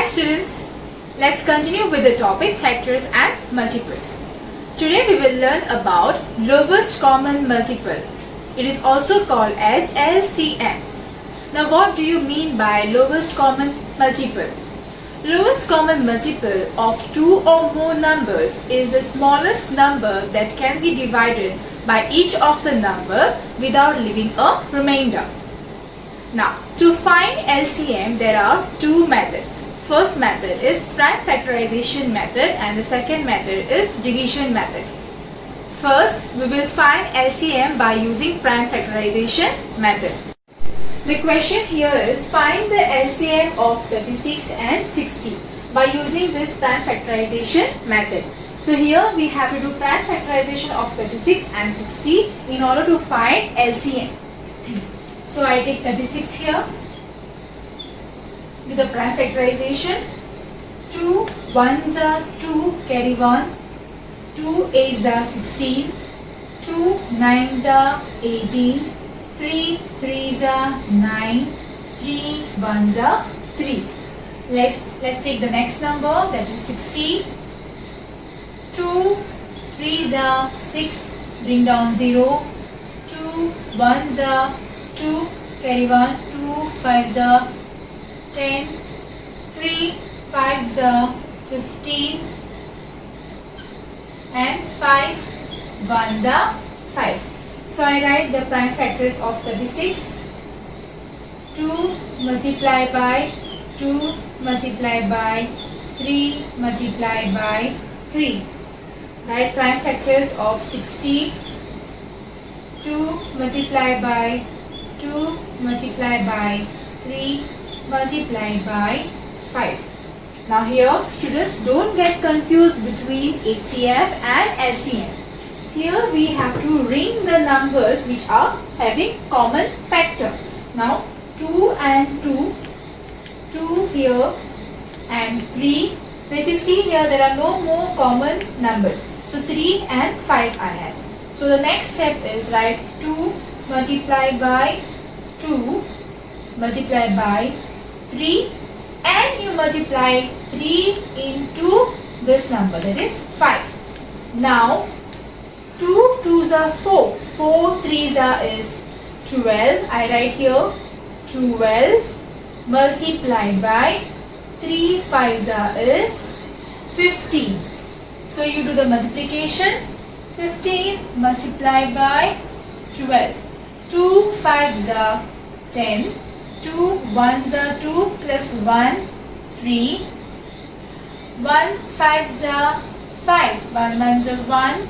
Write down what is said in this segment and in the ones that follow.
Hi students, let's continue with the topic factors and multiples. Today we will learn about lowest common multiple. It is also called as LCM. Now what do you mean by lowest common multiple? Lowest common multiple of two or more numbers is the smallest number that can be divided by each of the number without leaving a remainder. Now, to find LCM, there are two methods. First method is prime factorization method and the second method is division method. First, we will find LCM by using prime factorization method. The question here is find the LCM of 36 and 60 by using this prime factorization method. So here we have to do prime factorization of 36 and 60 in order to find LCM. So I take 36 here, do the prime factorization, 2 1s are 2, carry 1, 2 8s are 16, 2 9s are 18, 3 3s are 9, 3 1s are 3. Let's take the next number, that is 60, 2 3s are 6, bring down 0, 2 1s are 2, carry 1, 2 5s are 10, 3 5s are 15 and 5 1s are 5. So I write the prime factors of 36, 2 multiplied by 2 multiplied by 3 multiplied by 3. Write prime factors of 60, 2 multiplied by 2 multiplied by 3 multiplied by 5. Now here students, don't get confused between HCF and LCM. Here we have to ring the numbers which are having common factor. Now 2 and 2, 2 here and 3. Now if you see here, there are no more common numbers. So 3 and 5 I have. So the next step is write 2 multiplied by 2 multiplied by 3 and you multiply 3 into this number, that is 5. Now 2 2s are 4, 4 3s are is 12. I write here 12 multiplied by 3 5s are is 15. So you do the multiplication, 15 multiplied by 12. 2 5s are 10, 2 1s are 2 plus 1, 3, 1 5s are 5, 1 1s are 1,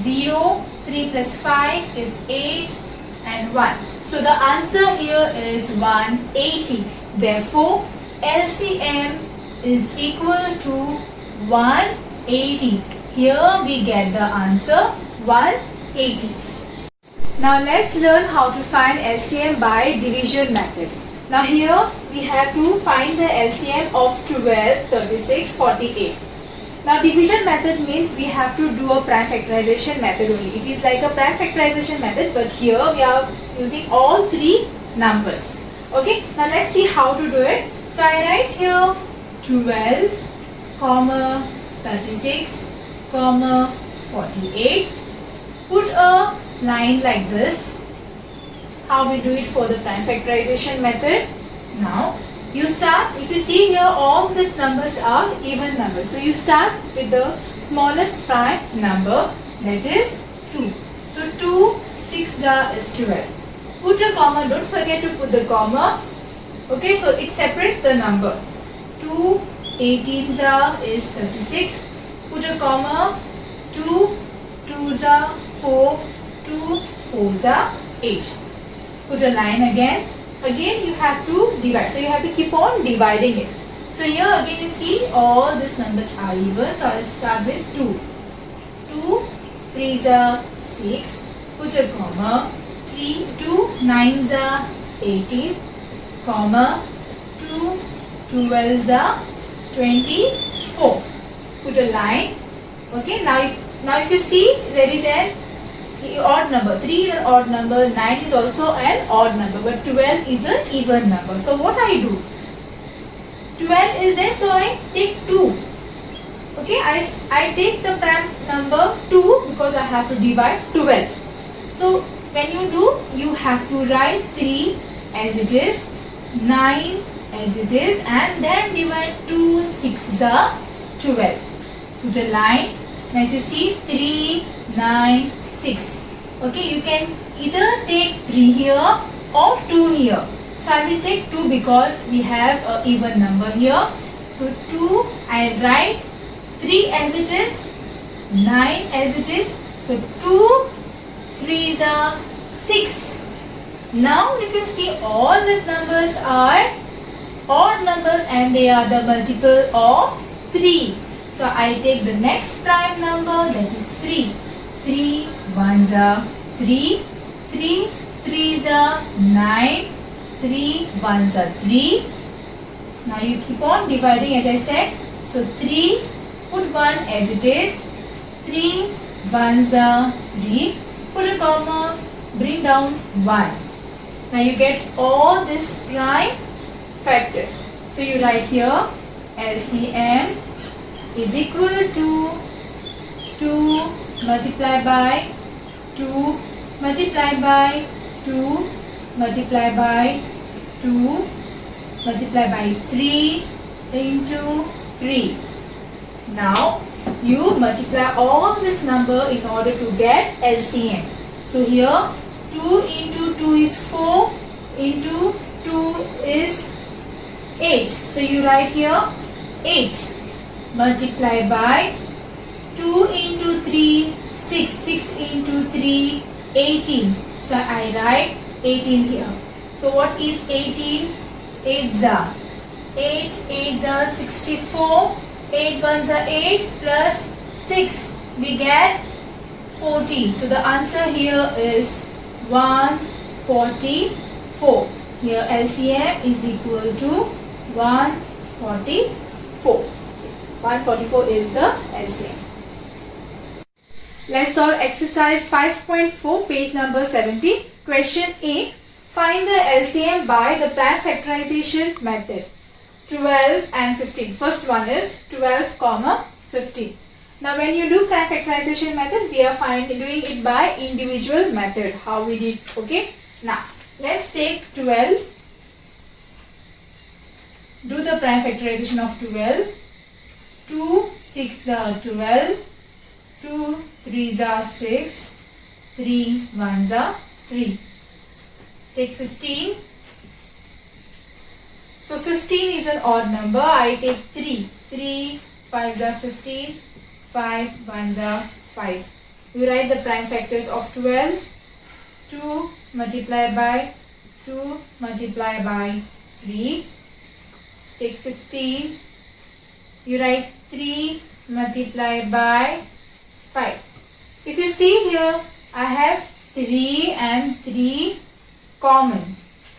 0, 3 plus 5 is 8 and 1. So the answer here is 180. Therefore, LCM is equal to 180. Here we get the answer 180. Now let's learn how to find LCM by division method. Now here we have to find the LCM of 12, 36, 48. Now division method means we have to do a prime factorization method only. It is like a prime factorization method, but here we are using all three numbers. Okay, now let's see how to do it. So I write here 12, comma 36, comma 48. Put a line like this. How we do it for the prime factorization method? Now you start, if you see here, all these numbers are even numbers. So you start with the smallest prime number, that is 2. So 2 6s is 12. Put a comma, don't forget to put the comma. Okay, so it separates the number. 2 18s is 36. Put a comma. 2 2s 4, 2 4s 8. Put a line again. Again you have to divide. So you have to keep on dividing it. So here again you see all these numbers are even. So I will start with 2. 2 3s 6. Put a comma. 2 9s 18. Comma. 2 12s 24. Put a line. Okay. Now if you see, there is an odd number. 3 is an odd number, 9 is also an odd number, but 12 is an even number. So what I do? 12 is there, so I take 2. Okay, I take the prime number 2 because I have to divide 12. So when you do, you have to write 3 as it is, 9 as it is, and then divide 2 6 are 12. Put a line. Now if you see 3, 9, 6. Okay, you can either take 3 here or 2 here. So I will take 2 because we have an even number here. So 2, I write 3 as it is, 9 as it is. So 2 3s are 6. Now if you see, all these numbers are odd numbers and they are the multiple of 3. So I take the next prime number, that is 3. 3 1s are 3, 3 3s are 9, 3 1s are 3. Now you keep on dividing as I said. So 3, put 1 as it is, 3 1s are 3, put a comma, bring down 1. Now you get all these prime factors. So you write here LCM is equal to 2 multiplied by 2 multiplied by 2 multiplied by 2 multiplied by 3 into 3. Now you multiply all this number in order to get LCM. So here 2 into 2 is 4, into 2 is 8. So you write here 8 multiplied by 2 into 3, 6, 6 into 3, 18. So I write 18 here. So what is 18? 8s are 8, 8s are 64, 8 1s are 8 plus 6, we get 14. So the answer here is 144. Here LCM is equal to 144. 144 is the LCM. Let's solve exercise 5.4, page number 70. Question A. Find the LCM by the prime factorization method. 12 and 15. First one is 12 comma 15. Now when you do prime factorization method, we are doing it by individual method. How we did, okay? Now let's take 12. Do the prime factorization of 12. 2 6 are 12. 2 3s are 6. 3 1s are 3. Take 15. So 15 is an odd number. I take 3. 3 5s are 15. 5 1s are 5. You write the prime factors of 12. 2 multiplied by 2 multiplied by 3. Take 15. You write 3 multiplied by 5. If you see here, I have 3 and 3 common.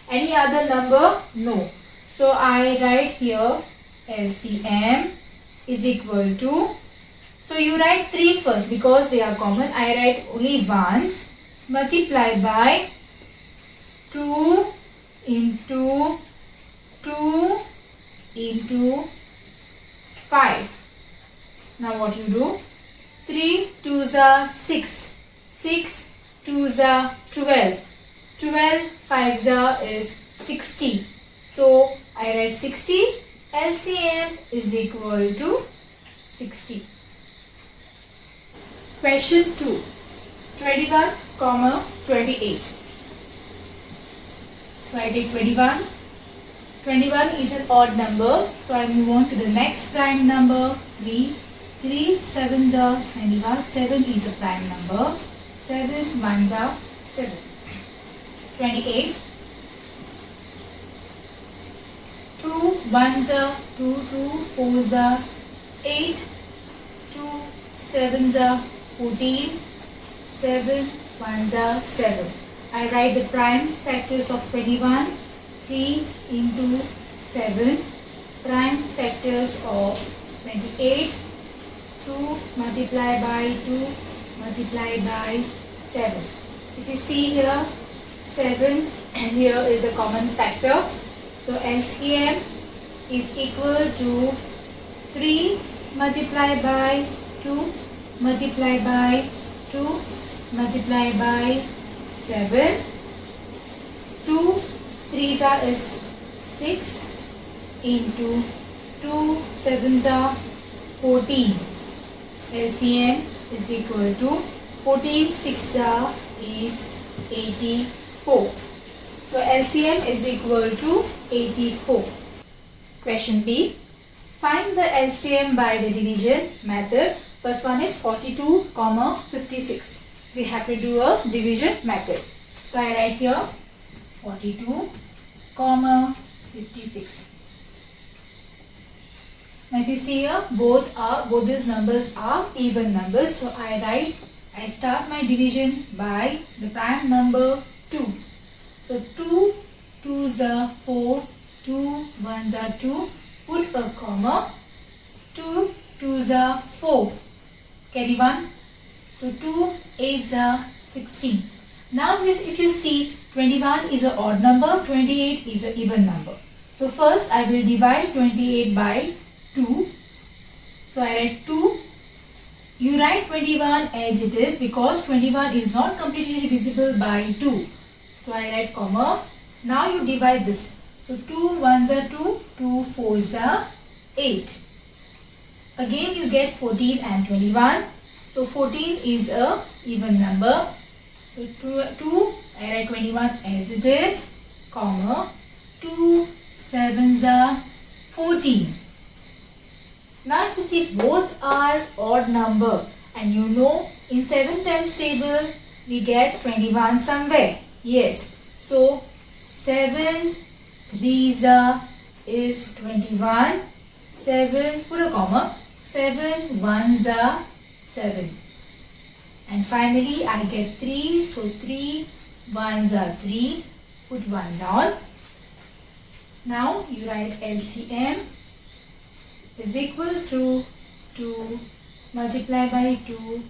Any other number? No. So I write here LCM is equal to, so you write 3 first because they are common. I write only ones multiplied by 2 into 2 into 5. Now what you do? 3 2s are 6. 6 2s are 12. 12 5s are is 60. So I write 60. LCM is equal to 60. Question 2. 21 comma 28. So I take 21. 21 is an odd number. So I move on to the next prime number 3. 3 7s are 21. 7 is a prime number. 7 1s are 7. 28. 2 1s are 2. 2 4s are 8. 2 7s are 14. 7 1s are 7. I write the prime factors of 21. 3 into 7. Prime factors of 28. 2 multiplied by 2 multiplied by 7. If you see here, 7 and here is a common factor. So LCM is equal to 3 multiplied by 2 multiplied by 2 multiplied by 7. 2 3s is 6 into 2 7s are 14. LCM is equal to 14 6 is 84. So LCM is equal to 84. Question B. Find the LCM by the division method. First one is 42, 56. We have to do a division method. So I write here 42, 56. Now if you see here, both these numbers are even numbers. So I start my division by the prime number 2. So 2 2s are 4, 2 1s are 2. Put a comma. 2 2s are 4. Carry 1. So 2 8s are 16. Now if you see, 21 is an odd number, 28 is an even number. So first I will divide 28 by 2. So I write 2. You write 21 as it is because 21 is not completely divisible by 2. So I write comma. Now you divide this. So 2 1s are 2, 2 4s are 8. Again you get 14 and 21. So 14 is a even number. So 2 I write 21 as it is, comma, 2 7s are 14. Now if you see, both are odd number, and you know in 7 times table we get 21 somewhere. Yes. So 7 3s is 21. 7, put a comma, 7 1s are 7. And finally I get 3. So 3 1s are 3. Put 1 down. Now you write LCM is equal to 2 multiplied by 2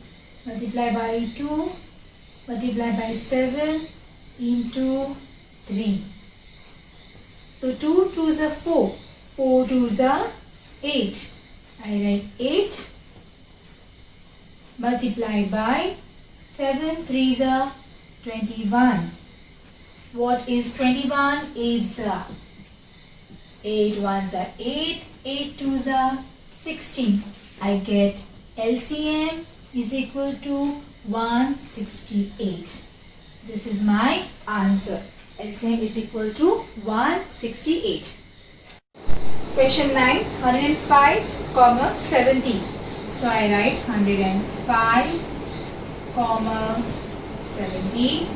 multiplied by 2 multiplied by 7 into 3. So 2 2s are 4. 4 2s are 8. I write 8 multiplied by 7 3s are 21. What is 21? 8s are 8 1s are 8. 8 2s are 16. I get LCM is equal to 168. This is my answer. LCM is equal to 168. Question 9. 105, 70. So I write 105, 70.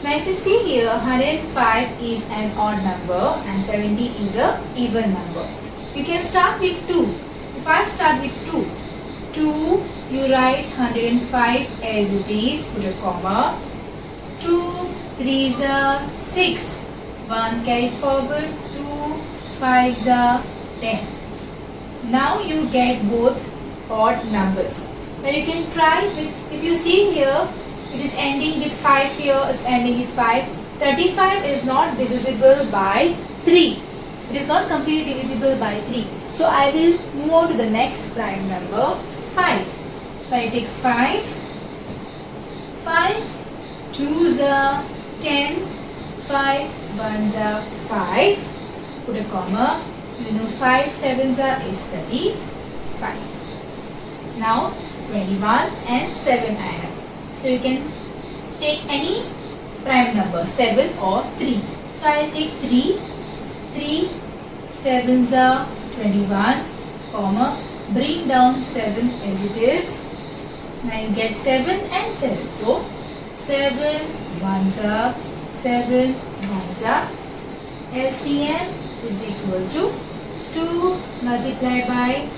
Now if you see here, 105 is an odd number and 70 is a even number. You can start with 2. If I start with 2, 2 you write 105 as it is, put a comma. 2 3s are 6. 1 carry forward, 2 5s are 10. Now you get both odd numbers. Now you can try with, if you see here, it is ending with 5 here, it's ending with 5. 35 is not divisible by 3. It is not completely divisible by 3. So I will move on to the next prime number, 5. So I take 5. 5 2s are 10. 5 1s are 5. Put a comma. You know 5 7s are is 35. Now 21 and 7 I have. So you can take any prime number, 7 or 3. So I will take 3. 3 7s are 21, comma, bring down 7 as it is. Now you get 7 and 7. So 7 1s are 7 1s are. LCM is equal to 2 multiplied by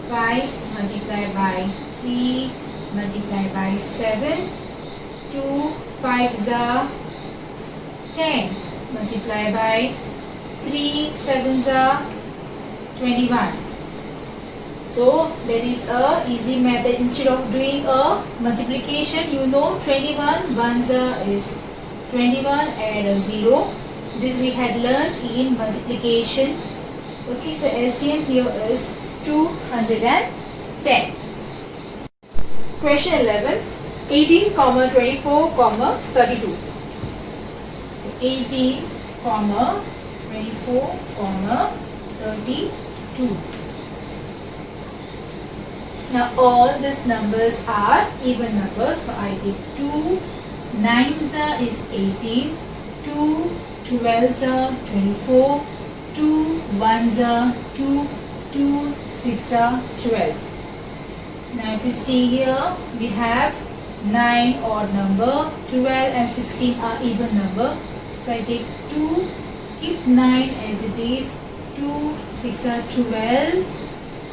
5 multiplied by 3 multiplied by 7. 2 5s are 10 multiplied by 3 7s are 21. So there is a easy method. Instead of doing a multiplication, you know 21 1s is 21, add a 0. This we had learned in multiplication. Okay, so LCM here is 210. Question 11. 18, 24, 32. So 18, 24, 32. Now all these numbers are even numbers. So I take 2 9s is 18, 2 12s 24, 2 1s 2, 2 6 12. Now if you see here, we have 9 odd number, 12 and 16 are even number. So I take 2, keep 9 as it is, 2 6 12,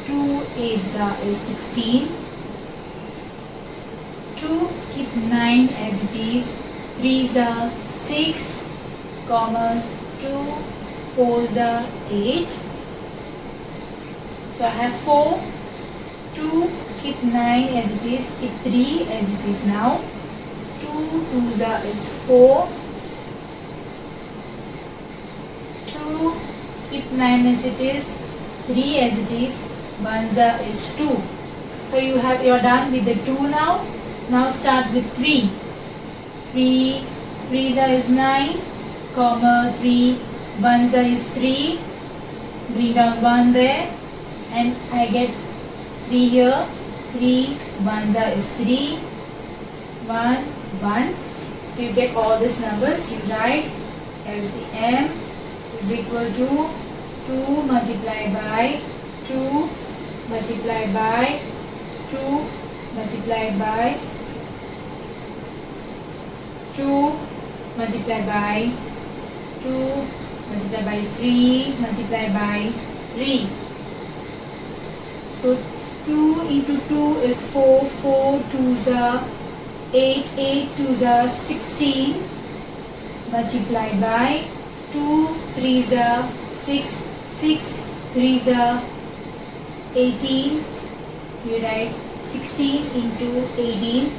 2 8 is 16, 2 keep 9 as it is, 3 6, 2 4 8. So I have 4, 2 keep 9 as it is, keep 3 as it is now, 2 2s is 4, 2 keep 9 as it is, 3 as it is, 1s is 2. So you're done with the 2 now. Now start with 3. 3 3s is 9, 3 1s is 3. Bring down 1 there, and I get 3 here. 3 1s is 3. 1 1. So you get all these numbers. You write LCM is equal to 2 multiplied by 2 multiplied by 2 multiplied by 2 multiplied by 2 multiplied by 3 multiplied by 3. So 2 into 2 is 4, 4 2s are 8, 8 2s are 16 multiplied by 2 3s are 6, 6 3s are 18. You write 16 into 18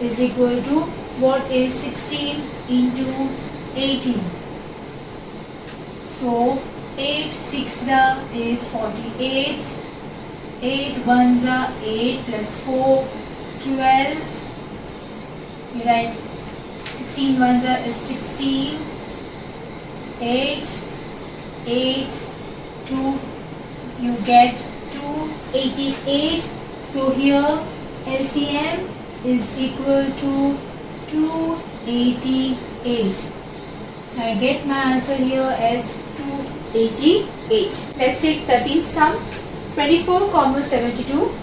is equal to, what is 16 into 18? So 8 6 is 48. 8 1s are 8 plus 4 12. You write 16 1s is 16. 8 8 2, you get 288. So here LCM is equal to 288. So I get my answer here as 288. Let's take 13th sum. 24, 72,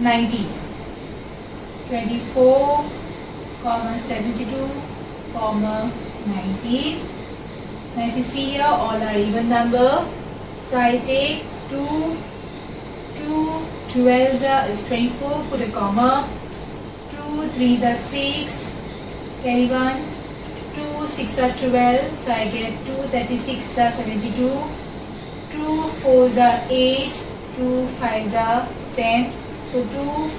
90. 24, 72, 90. Now if you see here, all are even number. So I take 2 12s is 24, put a comma. 2 3s are 6, carry 1. 2 6 are 12, so I get 2 36 are 72. 2 4s are 8, 2 5s are 10, so 2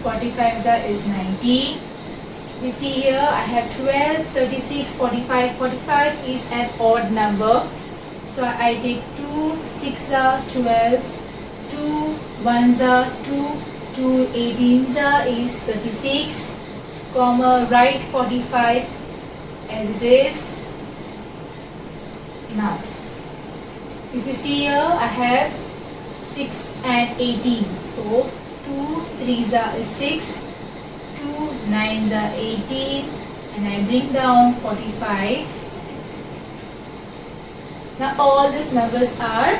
45s is 90. We see here I have 12, 36, 45. 45 is an odd number. So I take 2 6 are 12, 2 1s are 2, 2 18s is 36, comma, write 45 as it is. Now, if you see here, I have 6 and 18. So 2 3s is 6, 2 9s are 18, and I bring down 45. Now all these numbers are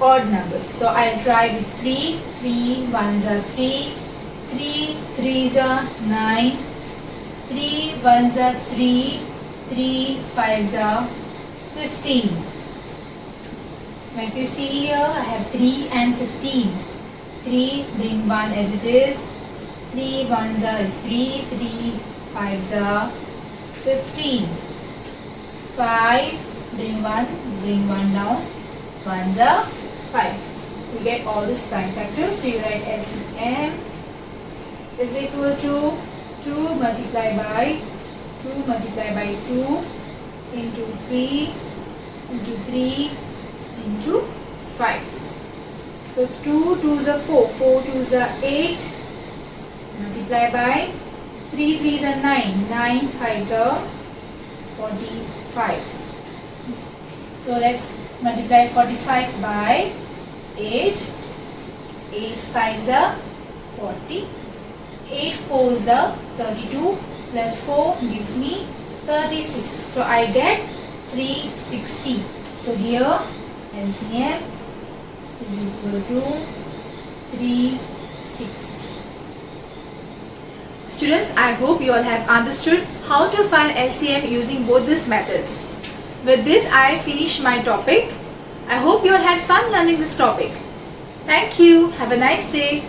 odd numbers. So I'll try with 3. 3 1s are 3, 3 3s are 9, 3 1s are 3, 3 5s are 15. Now if you see here, I have 3 and 15. 3, bring 1 as it is. 3 1s are is 3, 3 5s are 15. 5, bring 1 down. 1s are 5. We get all these prime factors. So you write LCM is equal to 2 multiplied by 2 into 3 into 3 into 5. So 2 2s are 4, 4 2s are 8, multiply by 3 3s are 9, 9 5s are 45. So let's multiply 45 by 8, 8 5s are 40, 8 4s are 32, plus 4 gives me 36. So I get 360. So here LCM is equal to 360. Students, I hope you all have understood how to find LCM using both these methods. With this, I finish my topic. I hope you all had fun learning this topic. Thank you. Have a nice day.